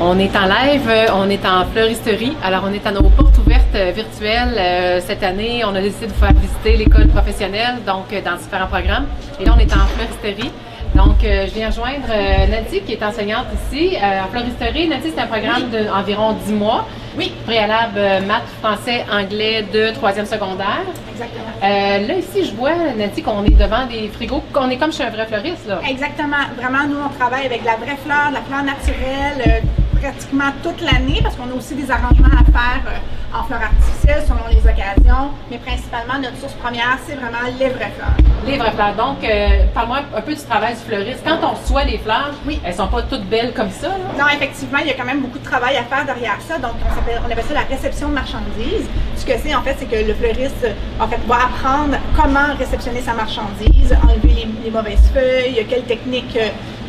On est en live, on est en fleuristerie. Alors, on est à nos portes ouvertes virtuelles. Cette année, on a décidé de vous faire visiter l'école professionnelle, donc dans différents programmes. Et là, on est en fleuristerie. Donc, je viens rejoindre Nancy, qui est enseignante ici. En fleuristerie, Nancy, c'est un programme d'environ 10 mois. Oui. Préalable maths, français, anglais de 3e secondaire. Exactement. Là, ici, je vois, Nancy, qu'on est devant des frigos, qu'on est comme chez un vrai fleuriste, là. Exactement. Vraiment, nous, on travaille avec de la vraie fleur, de la fleur naturelle, pratiquement toute l'année, parce qu'on a aussi des arrangements à faire en fleurs artificielles selon les occasions. Mais principalement, notre source première, c'est vraiment les vraies fleurs. Les vraies fleurs. Donc, parle-moi un peu du travail du fleuriste. Quand on reçoit les fleurs, elles sont pas toutes belles comme ça, là? Non, effectivement, il y a quand même beaucoup de travail à faire derrière ça. Donc, on appelle ça la réception de marchandises. Ce que c'est, en fait, c'est que le fleuriste, en fait, va apprendre comment réceptionner sa marchandise, enlever les mauvaises feuilles, quelle technique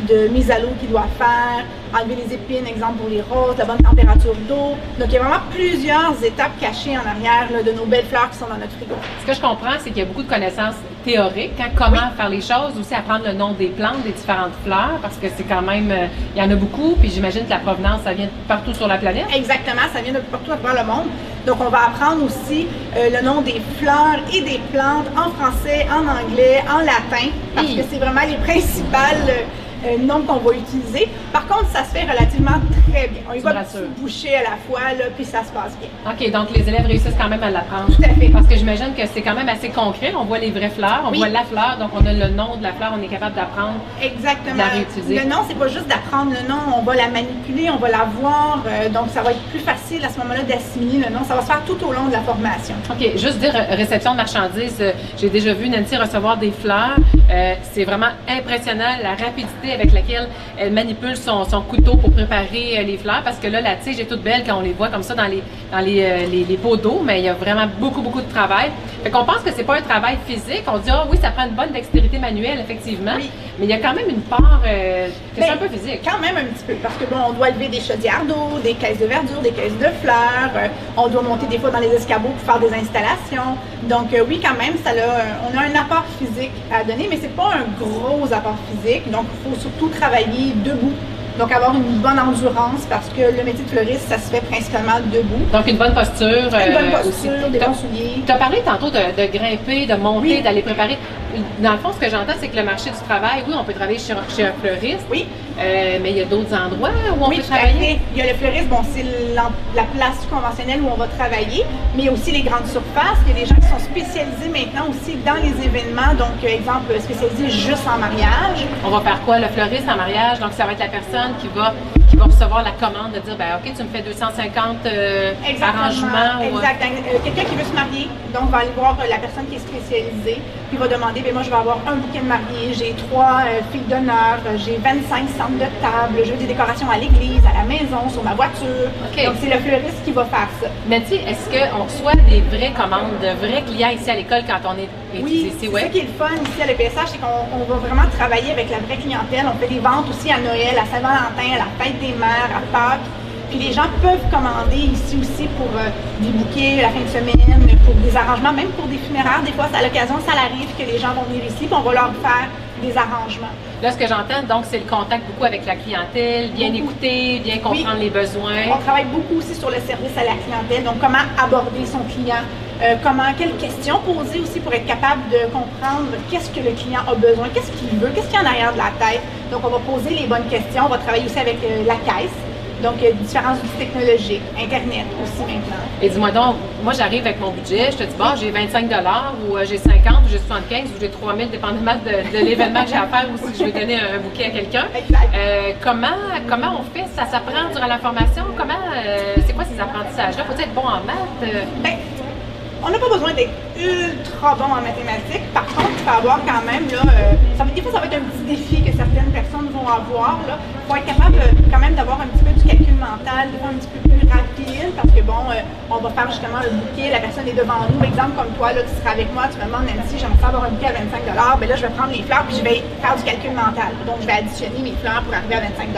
de mise à l'eau qu'il doit faire, enlever les épines, exemple pour les roses, la bonne température d'eau. Donc, il y a vraiment plusieurs étapes cachées en arrière là, de nos belles fleurs qui sont dans notre frigo. Ce que je comprends, c'est qu'il y a beaucoup de connaissances théoriques, hein, comment faire les choses, aussi apprendre le nom des plantes, des différentes fleurs, parce que c'est quand même, il y en a beaucoup, puis j'imagine que la provenance, ça vient de partout sur la planète. Exactement, ça vient de partout à travers le monde. Donc, on va apprendre aussi le nom des fleurs et des plantes en français, en anglais, en latin, parce que c'est vraiment les principales noms qu'on va utiliser. Par contre, ça se fait relativement très bien. On y va boucher à la fois, là, puis ça se passe bien. OK, donc les élèves réussissent quand même à l'apprendre. Tout à fait. Parce que j'imagine que c'est quand même assez concret. On voit les vraies fleurs, on voit la fleur, donc on a le nom de la fleur, on est capable d'apprendre. Exactement. De la réutiliser. Le nom, c'est pas juste d'apprendre le nom, on va la manipuler, on va la voir, donc ça va être plus facile à ce moment-là d'assimiler le nom. Ça va se faire tout au long de la formation. OK, juste dire réception de marchandises, j'ai déjà vu Nancy recevoir des fleurs. C'est vraiment impressionnant la rapidité avec laquelle elle manipule son couteau pour préparer les fleurs, parce que là, la tige est toute belle quand on les voit comme ça dans les pots d'eau, mais il y a vraiment beaucoup de travail. Fait qu'on pense que c'est pas un travail physique. On dit, ah oui, ça prend une bonne dextérité manuelle, effectivement, mais il y a quand même une part que c'est un peu physique. Quand même un petit peu, parce que bon, on doit lever des chaudières d'eau, des caisses de verdure, des caisses de fleurs, on doit monter des fois dans les escabeaux pour faire des installations. Donc oui, quand même, on a un apport physique à donner, mais c'est pas un gros apport physique, donc il faut surtout travailler debout. Donc, avoir une bonne endurance, parce que le métier de fleuriste, ça se fait principalement debout. Donc, une bonne posture. Une bonne posture, des bons souliers. Tu as parlé tantôt de grimper, de monter, d'aller préparer. Dans le fond, ce que j'entends, c'est que le marché du travail, oui, on peut travailler chez un fleuriste. Oui. Mais il y a d'autres endroits où on peut travailler. Il y a le fleuriste, bon, c'est la place conventionnelle où on va travailler, mais il y a aussi les grandes surfaces. Il y a des gens qui sont spécialisés maintenant aussi dans les événements. Donc, exemple, spécialisés juste en mariage. On va faire quoi? Le fleuriste en mariage, donc ça va être la personne qui va recevoir la commande de dire, ben OK, tu me fais 250 arrangements. Exact. Quelqu'un qui veut se marier, donc va aller voir la personne qui est spécialisée, puis va demander, ben moi je vais avoir un bouquet de mariée, j'ai 3 filles d'honneur, j'ai 25 centres de table, je veux des décorations à l'église, à la maison, sur ma voiture. Donc c'est le fleuriste qui va faire ça. Nancy, est-ce qu'on reçoit des vraies commandes, de vrais clients ici à l'école quand on est ici? Oui, c'est ça qui est le fun ici à l'EPSH, c'est qu'on va vraiment travailler avec la vraie clientèle. On fait des ventes aussi à Noël, à Saint-Valentin, à la fête des mères, à Pâques. Puis les gens peuvent commander ici aussi pour des bouquets la fin de semaine, pour des arrangements, même pour des funéraires. Des fois, à l'occasion, ça arrive que les gens vont venir ici, puis on va leur faire des arrangements. Là, ce que j'entends, donc, c'est le contact beaucoup avec la clientèle, bien écouter, bien comprendre les besoins. On travaille beaucoup aussi sur le service à la clientèle, donc comment aborder son client, quelles questions poser aussi pour être capable de comprendre qu'est-ce que le client a besoin, qu'est-ce qu'il veut, qu'est-ce qu'il y a en arrière de la tête. Donc, on va poser les bonnes questions, on va travailler aussi avec la caisse. Donc, différents outils technologiques, Internet aussi maintenant. Et dis-moi donc, moi j'arrive avec mon budget, je te dis, bon, j'ai 25 ou j'ai 50 ou j'ai 75 ou j'ai 3000, dépendamment de l'événement que j'ai à faire ou si je vais donner un bouquet à quelqu'un. Comment on fait? Ça s'apprend durant la formation? C'est quoi ces apprentissages-là? Faut-il être bon en maths? On n'a pas besoin d'être ultra bon en mathématiques. Par contre, il faut avoir quand même, là, des fois, ça va être un petit défi que certaines personnes vont avoir. Il faut être capable quand même d'avoir un petit peu du calcul mental, des fois un petit peu plus rapide, parce que bon, on va faire justement le bouquet, la personne est devant nous. Exemple comme toi, là, tu seras avec moi, tu me demandes, Nancy, j'aimerais avoir un bouquet à 25 $. Ben là, je vais prendre les fleurs puis je vais faire du calcul mental. Donc, je vais additionner mes fleurs pour arriver à 25 $.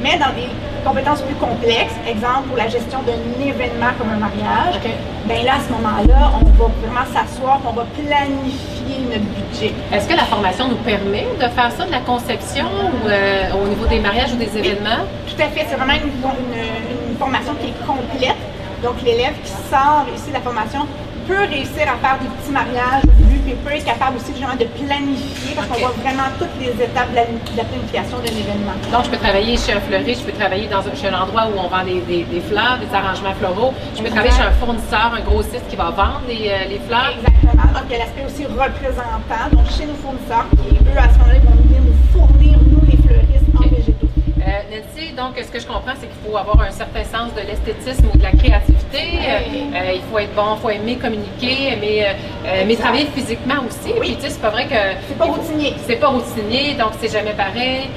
Mais dans des compétences plus complexes, exemple pour la gestion d'un événement comme un mariage, bien là, à ce moment-là, on va vraiment s'asseoir, on va planifier notre budget. Est-ce que la formation nous permet de faire ça, de la conception ou, au niveau des mariages ou des événements? Tout Tout à fait, c'est vraiment une formation qui est complète. Donc, l'élève qui sort ici de la formation peut réussir à faire des petits mariages au début, puis peut être capable aussi justement de planifier, parce qu'on voit vraiment toutes les étapes de la planification d'un événement. Donc, je peux travailler chez un fleuriste, je peux travailler chez un endroit où on vend des fleurs, des arrangements floraux. Je peux travailler chez un fournisseur, un grossiste qui va vendre les fleurs. Exactement. Donc, il y a l'aspect aussi représentant. Donc, chez nos fournisseurs, qui eux, à ce moment-là, vont venir nous fournir, nous, les fleuristes, en végétaux. Nancy, donc ce que je comprends, c'est qu'il faut avoir un certain sens de l'esthétisme ou de la créativité. Il faut être bon, il faut aimer communiquer, mais travailler physiquement aussi. Oui. Puis tu sais, c'est pas vrai que... C'est pas routinier. C'est pas routinier, donc c'est jamais pareil.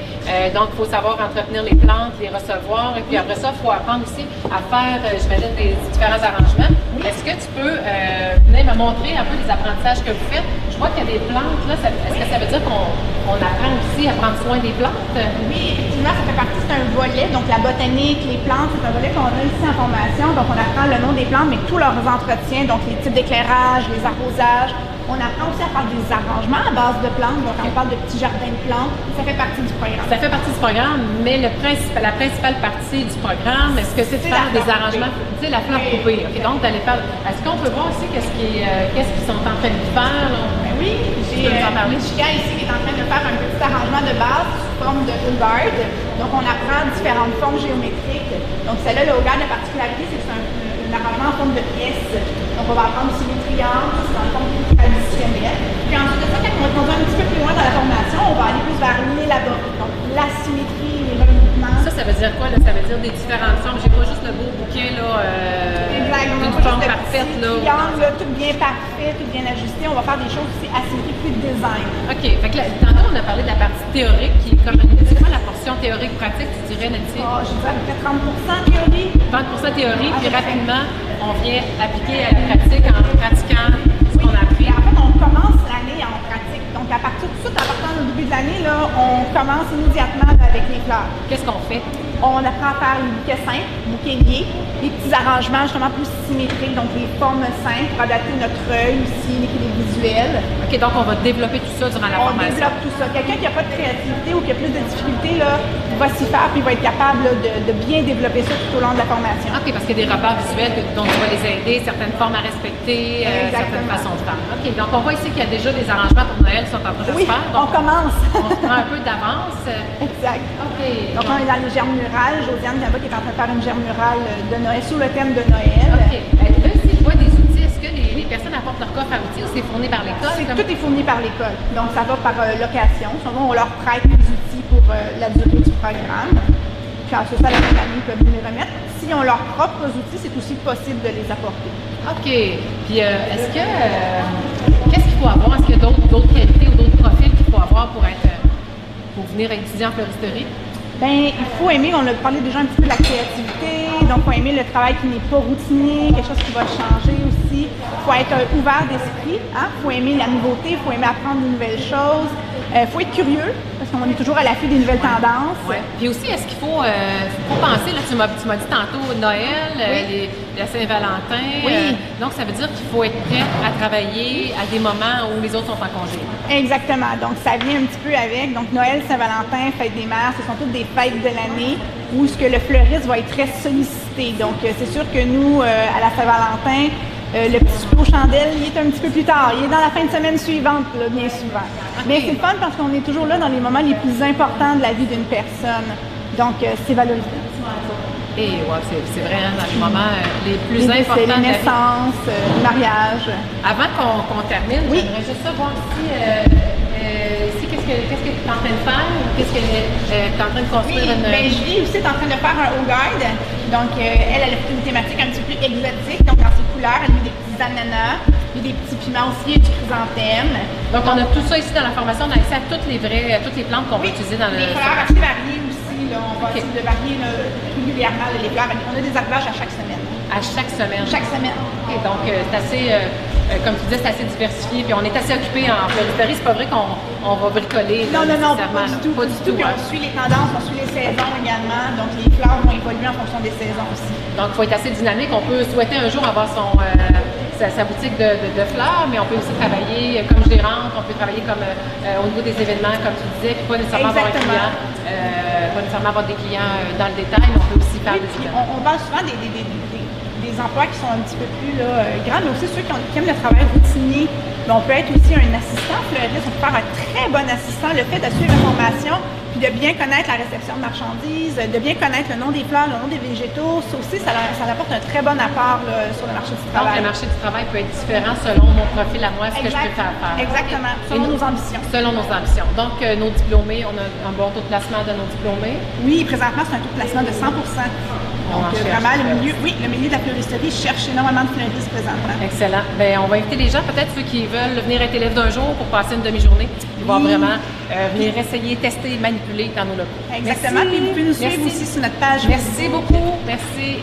Donc il faut savoir entretenir les plantes, les recevoir. Et puis après ça, il faut apprendre aussi à faire, j'imagine, des différents arrangements. Oui. Est-ce que tu peux venir me montrer un peu les apprentissages que vous faites? Je vois qu'il y a des plantes, là. Est-ce que ça veut dire qu'on apprend aussi à prendre soin des plantes? Oui, effectivement, ça fait partie, c'est un volet. Donc, la botanique, les plantes, c'est un volet qu'on a ici en formation. Donc, on apprend le nom des plantes, mais tous leurs entretiens, donc les types d'éclairage, les arrosages. On apprend aussi à faire des arrangements à base de plantes. Donc, on parle de petits jardins de plantes. Ça fait partie du programme. Ça fait partie du programme, mais la principale partie du programme, est-ce que c'est de faire des arrangements? Tu sais, la fleur coupée. Okay, donc, d'aller faire. Est-ce qu'on peut voir aussi qu'est-ce qu'ils sont en train de faire? Là? Ben oui, j'ai Michigan ici qui est en train de faire un petit arrangement de base sous forme de Hogard. Donc, on apprend différentes formes géométriques. Donc, celle-là, le Hogard, la particularité, c'est que c'est un arrangement en forme de pièce. Donc, on va apprendre aussi les triangles, c'est en forme traditionnelle. Puis ensuite de ça, quand on va conduire un petit peu plus loin dans la formation, on va aller plus vers l'élaboré. Donc, la symétrie, les remouvements. Ça veut dire quoi, là? Ça veut dire des différentes formes. J'ai pas juste le beau bouquet, là, une forme parfaite, là. Triangle, tout bien parfait, tout bien ajusté. On va faire des choses aussi asymétriques, plus de design. OK. Fait que là, tantôt, on a parlé de la partie théorique qui est comme c'est quoi la portion théorique-pratique, tu dirais, Nancy? Oh, je dirais à peu près 30% théorie. 30% théorie, puis rapidement, on vient appliquer à la pratique en pratiquant ce qu'on a appris. En fait, on commence l'année en pratique. Donc, à partir de tout de suite, à partir du début de l'année, là, on commence immédiatement avec les fleurs. Qu'est-ce qu'on fait? On apprend à faire les bouquets simples, bouquets liés, les petits arrangements justement plus symétriques, donc les formes simples pour adapter notre œil aussi, l'équilibre visuel. OK, donc on va développer tout ça durant la formation. On développe tout ça. Quelqu'un qui n'a pas de créativité ou qui a plus de difficultés, là, va s'y faire puis va être capable là, de bien développer ça tout au long de la formation. OK, parce qu'il y a des repères visuels dont tu vas les aider, certaines formes à respecter, certaines façons de faire. OK, donc on voit ici qu'il y a déjà des arrangements pour Noël qui sont en train de se faire. Donc on commence. On prend un peu d'avance. Exact. OK. Donc on est dans les germes murales. Josiane là-bas qui est en train de faire une germe murale de Noël sous le thème de Noël. OK. Là, si je vois des outils, est-ce que les personnes apportent leur coffre à outils ou c'est fourni par l'école? Tout est fourni par l'école. Donc ça va par location. Souvent, on leur prête les outils pour la durée du programme. Puis ensuite, à la fin de l'année, ils peuvent nous les remettre. S'ils ont leurs propres outils, c'est aussi possible de les apporter. OK. Puis est-ce que qu'est-ce qu'il faut avoir? Est-ce qu'il y a d'autres qualités ou d'autres profils qu'il faut avoir pour venir étudier en floristerie? Bien, il faut aimer, on a parlé déjà un petit peu de la créativité, donc il faut aimer le travail qui n'est pas routinier, quelque chose qui va changer aussi. Il faut être ouvert d'esprit, il faut aimer la nouveauté, il faut aimer apprendre de nouvelles choses. Il faut être curieux, parce qu'on est toujours à l'affût des nouvelles tendances. Ouais. Puis aussi, est-ce qu'il faut penser, là, tu m'as dit tantôt Noël, la Saint-Valentin. Oui. Donc, ça veut dire qu'il faut être prêt à travailler à des moments où les autres sont en congé. Exactement. Donc, ça vient un petit peu avec. Donc, Noël, Saint-Valentin, Fête des Mères, ce sont toutes des fêtes de l'année où ce que le fleuriste va être très sollicité. Donc, c'est sûr que nous, à la Saint-Valentin, le petit souper aux chandelles, il est un petit peu plus tard. Il est dans la fin de semaine suivante, là, bien souvent. Okay. Mais c'est fun parce qu'on est toujours là dans les moments les plus importants de la vie d'une personne. Donc, c'est valorisant. Et ouais, c'est vrai, dans les moments les plus importants. Les naissances, les mariages. Avant qu'on termine, j'aimerais juste savoir ici, qu'est-ce que tu es en train de faire? Qu'est-ce que tu es en train de construire? Julie aussi est en train de faire un Hogard. Donc, elle a fait une thématique un petit peu exotique. Donc, dans ses couleurs, elle a mis des petits ananas, des petits piments aussi et du chrysanthème. Donc, on a tout ça ici dans la formation. On a accès à toutes les plantes qu'on va utiliser dans le. Les fleurs assez variées aussi. Là, on va essayer de varier régulièrement les fleurs. On a des arrivages à chaque semaine. À chaque semaine? Chaque semaine. Et donc, c'est assez, comme tu disais, c'est assez diversifié. Puis on est assez occupé en floristerie. C'est pas vrai qu'on va bricoler. Non, pas du tout. Pas du tout. Puis on suit les tendances, on suit les saisons également. Donc, les fleurs vont évoluer en fonction des saisons aussi. Donc, il faut être assez dynamique. On peut souhaiter un jour avoir sa boutique de fleurs, mais on peut aussi travailler comme gérante, on peut travailler comme au niveau des événements, comme tu disais, puis pas nécessairement avoir un client. Pas pas nécessairement avoir des clients dans le détail, mais on peut aussi faire Oui, des puis événements. on parle souvent des emplois qui sont un petit peu plus grands, mais aussi ceux qui aiment le travail routinier. Mais on peut être aussi un assistant fleuriste, on peut faire un très bon assistant. Le fait de suivre la formation, puis de bien connaître la réception de marchandises, de bien connaître le nom des fleurs, le nom des végétaux, ça aussi, ça apporte un très bon apport là, sur le marché du Donc, travail. le marché du travail peut être différent selon mon profil à moi, ce que je préfère faire. Exactement, selon nos ambitions. Selon nos ambitions. Donc, nos diplômés, on a un bon taux de placement de nos diplômés. Oui, présentement, c'est un taux de placement de 100%. Donc, vraiment, le milieu de la fleuristerie cherche énormément de fleuristes présentement. Excellent. Bien, on va inviter les gens, peut-être ceux qui veulent venir être élèves d'un jour pour passer une demi-journée. Ils vont vraiment venir essayer, tester, manipuler dans nos locaux. Exactement. Merci. Puis vous pouvez nous suivre aussi sur notre page. Merci beaucoup. Merci.